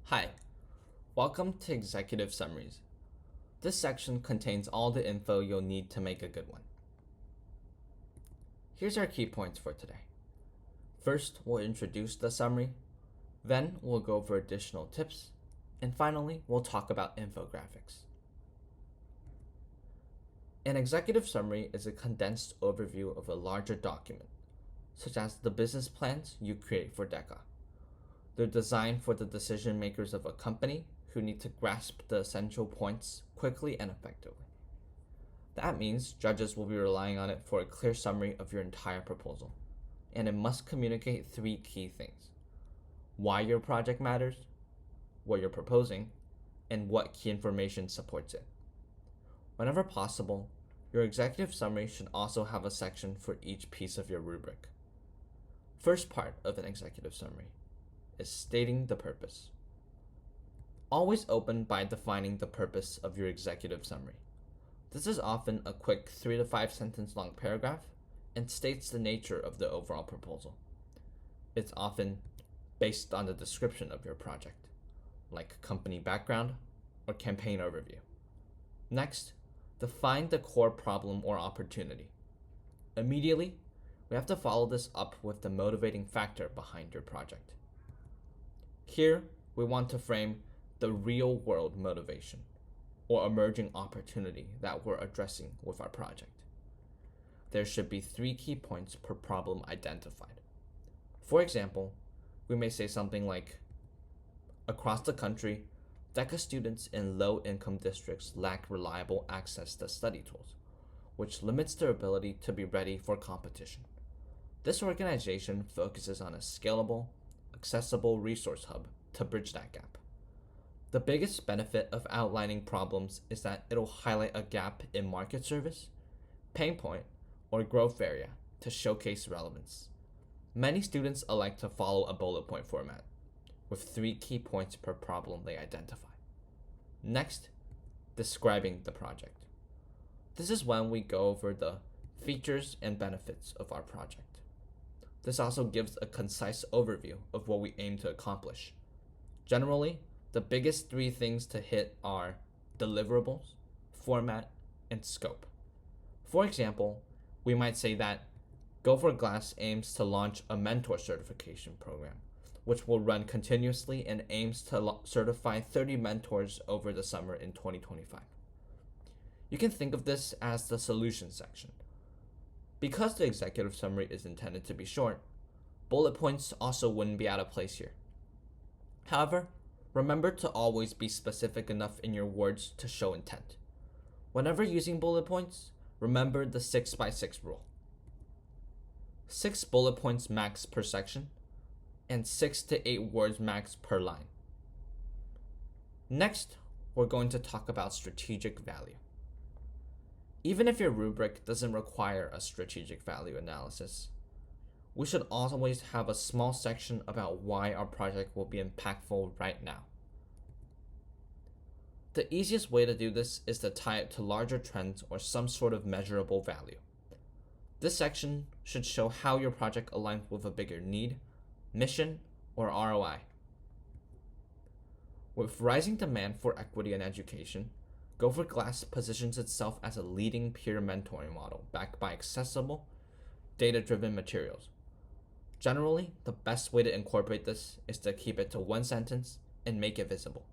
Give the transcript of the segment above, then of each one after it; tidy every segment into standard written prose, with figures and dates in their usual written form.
Hi, welcome to Executive Summaries. This section contains all the info you'll need to make a good one. Here's our key points for today. First, we'll introduce the summary, then we'll go over additional tips, and finally, we'll talk about infographics. An executive summary is a condensed overview of a larger document, such as the business plans you create for DECA. They're designed for the decision makers of a company who need to grasp the essential points quickly and effectively. That means judges will be relying on it for a clear summary of your entire proposal, and it must communicate three key things: why your project matters, what you're proposing, and what key information supports it. Whenever possible, your executive summary should also have a section for each piece of your rubric. First part of an executive summary is stating the purpose. Always open by defining the purpose of your executive summary. This is often a quick 3 to 5 sentence long paragraph and states the nature of the overall proposal. It's often based on the description of your project, like company background or campaign overview. Next, define the core problem or opportunity. Immediately, we have to follow this up with the motivating factor behind your project. Here, we want to frame the real-world motivation or emerging opportunity that we're addressing with our project. There should be 3 key points per problem identified. For example, we may say something like, across the country, DECA students in low-income districts lack reliable access to study tools, which limits their ability to be ready for competition. This organization focuses on a scalable, accessible resource hub to bridge that gap. The biggest benefit of outlining problems is that it'll highlight a gap in market service, pain point, or growth area to showcase relevance. Many students elect to follow a bullet point format, with 3 key points per problem they identify. Next, describing the project. This is when we go over the features and benefits of our project. This also gives a concise overview of what we aim to accomplish. Generally, the biggest 3 things to hit are deliverables, format, and scope. For example, we might say that Go for Glass aims to launch a mentor certification program, which will run continuously and aims to certify 30 mentors over the summer in 2025. You can think of this as the solution section. Because the executive summary is intended to be short, bullet points also wouldn't be out of place here. However, remember to always be specific enough in your words to show intent. Whenever using bullet points, remember the 6x6 rule. 6 bullet points max per section, and 6 to 8 words max per line. Next, we're going to talk about strategic value. Even if your rubric doesn't require a strategic value analysis, we should always have a small section about why our project will be impactful right now. The easiest way to do this is to tie it to larger trends or some sort of measurable value. This section should show how your project aligns with a bigger need, mission, or ROI. With rising demand for equity in education, Go for Glass positions itself as a leading peer mentoring model backed by accessible, data-driven materials. Generally, the best way to incorporate this is to keep it to 1 sentence and make it visible.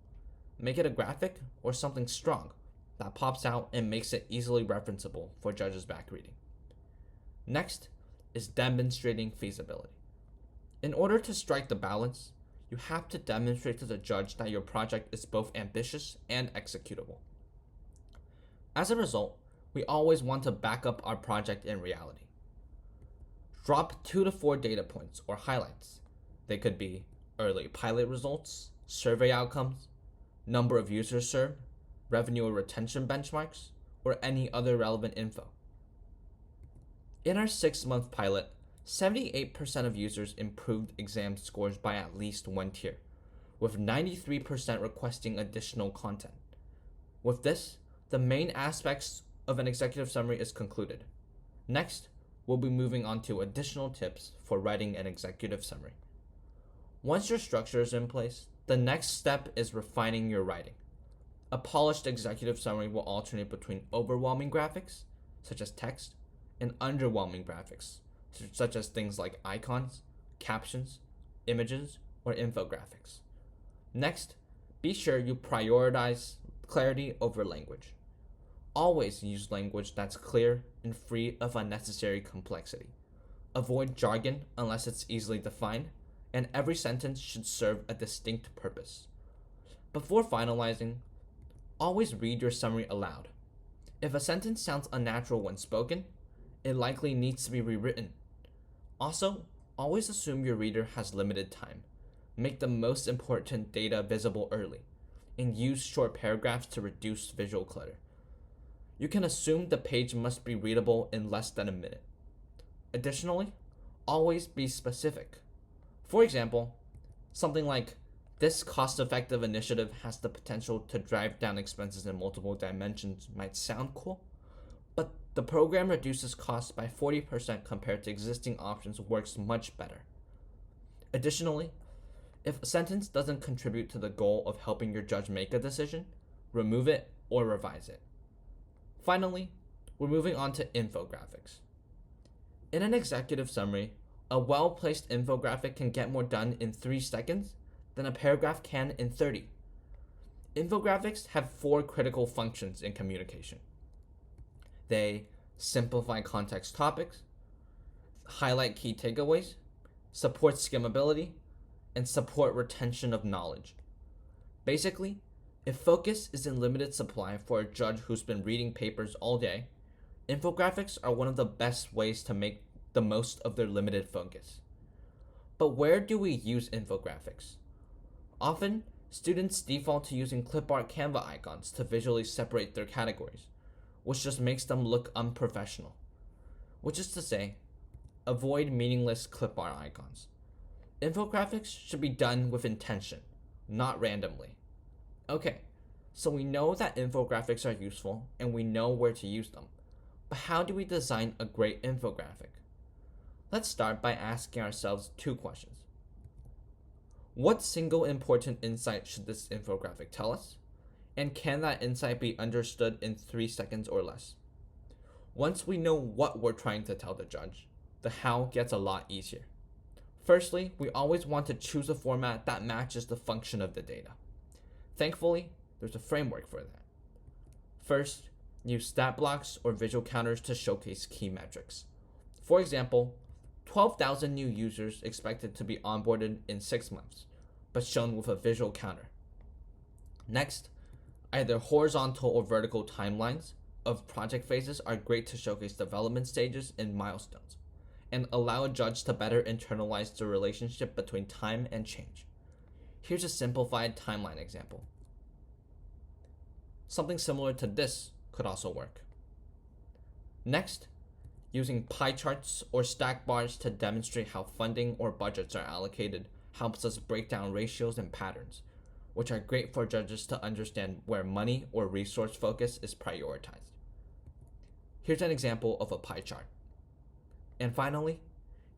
Make it a graphic or something strong that pops out and makes it easily referenceable for judges back reading. Next is demonstrating feasibility. In order to strike the balance, you have to demonstrate to the judge that your project is both ambitious and executable. As a result, we always want to back up our project in reality. Drop 2 to 4 data points or highlights. They could be early pilot results, survey outcomes, number of users served, revenue or retention benchmarks, or any other relevant info. In our 6-month pilot, 78% of users improved exam scores by at least 1 tier, with 93% requesting additional content. With this, the main aspects of an executive summary is concluded. Next, we'll be moving on to additional tips for writing an executive summary. Once your structure is in place, The next step is refining your writing. A polished executive summary will alternate between overwhelming graphics, such as text, and underwhelming graphics, such as things like icons, captions, images, or infographics. Next, be sure you prioritize clarity over language. Always use language that's clear and free of unnecessary complexity. Avoid jargon unless it's easily defined, and every sentence should serve a distinct purpose. Before finalizing, always read your summary aloud. If a sentence sounds unnatural when spoken, it likely needs to be rewritten. Also, always assume your reader has limited time. Make the most important data visible early, and use short paragraphs to reduce visual clutter. You can assume the page must be readable in less than a minute. Additionally, always be specific. For example, something like, this cost-effective initiative has the potential to drive down expenses in multiple dimensions might sound cool, but the program reduces costs by 40% compared to existing options works much better. Additionally, if a sentence doesn't contribute to the goal of helping your judge make a decision, remove it or revise it. Finally, we're moving on to infographics. In an executive summary, a well-placed infographic can get more done in 3 seconds than a paragraph can in 30. Infographics have 4 critical functions in communication. They simplify context topics, highlight key takeaways, support skimmability, and support retention of knowledge. Basically, if focus is in limited supply for a judge who's been reading papers all day, infographics are one of the best ways to make the most of their limited focus. But where do we use infographics? Often, students default to using clip art Canva icons to visually separate their categories, which just makes them look unprofessional. Which is to say, avoid meaningless clip art icons. Infographics should be done with intention, not randomly. Okay, so we know that infographics are useful and we know where to use them, but how do we design a great infographic? Let's start by asking ourselves 2 questions. What single important insight should this infographic tell us? And can that insight be understood in 3 seconds or less? Once we know what we're trying to tell the judge, the how gets a lot easier. Firstly, we always want to choose a format that matches the function of the data. Thankfully, there's a framework for that. First, use stat blocks or visual counters to showcase key metrics. For example, 12,000 new users expected to be onboarded in 6 months, but shown with a visual counter. Next, either horizontal or vertical timelines of project phases are great to showcase development stages and milestones, and allow a judge to better internalize the relationship between time and change. Here's a simplified timeline example. Something similar to this could also work. Next, using pie charts or stack bars to demonstrate how funding or budgets are allocated helps us break down ratios and patterns, which are great for judges to understand where money or resource focus is prioritized. Here's an example of a pie chart. And finally,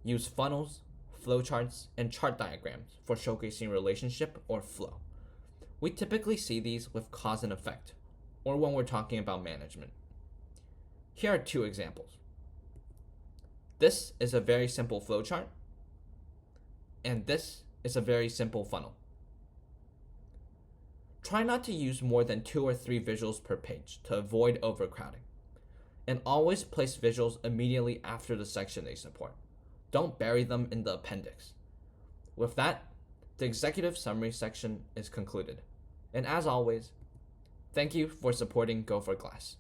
use funnels, flowcharts, and chart diagrams for showcasing relationship or flow. We typically see these with cause and effect, or when we're talking about management. Here are 2 examples. This is a very simple flowchart, and this is a very simple funnel. Try not to use more than 2 or 3 visuals per page to avoid overcrowding, and always place visuals immediately after the section they support. Don't bury them in the appendix. With that, the executive summary section is concluded. And as always, thank you for supporting Go for Glass.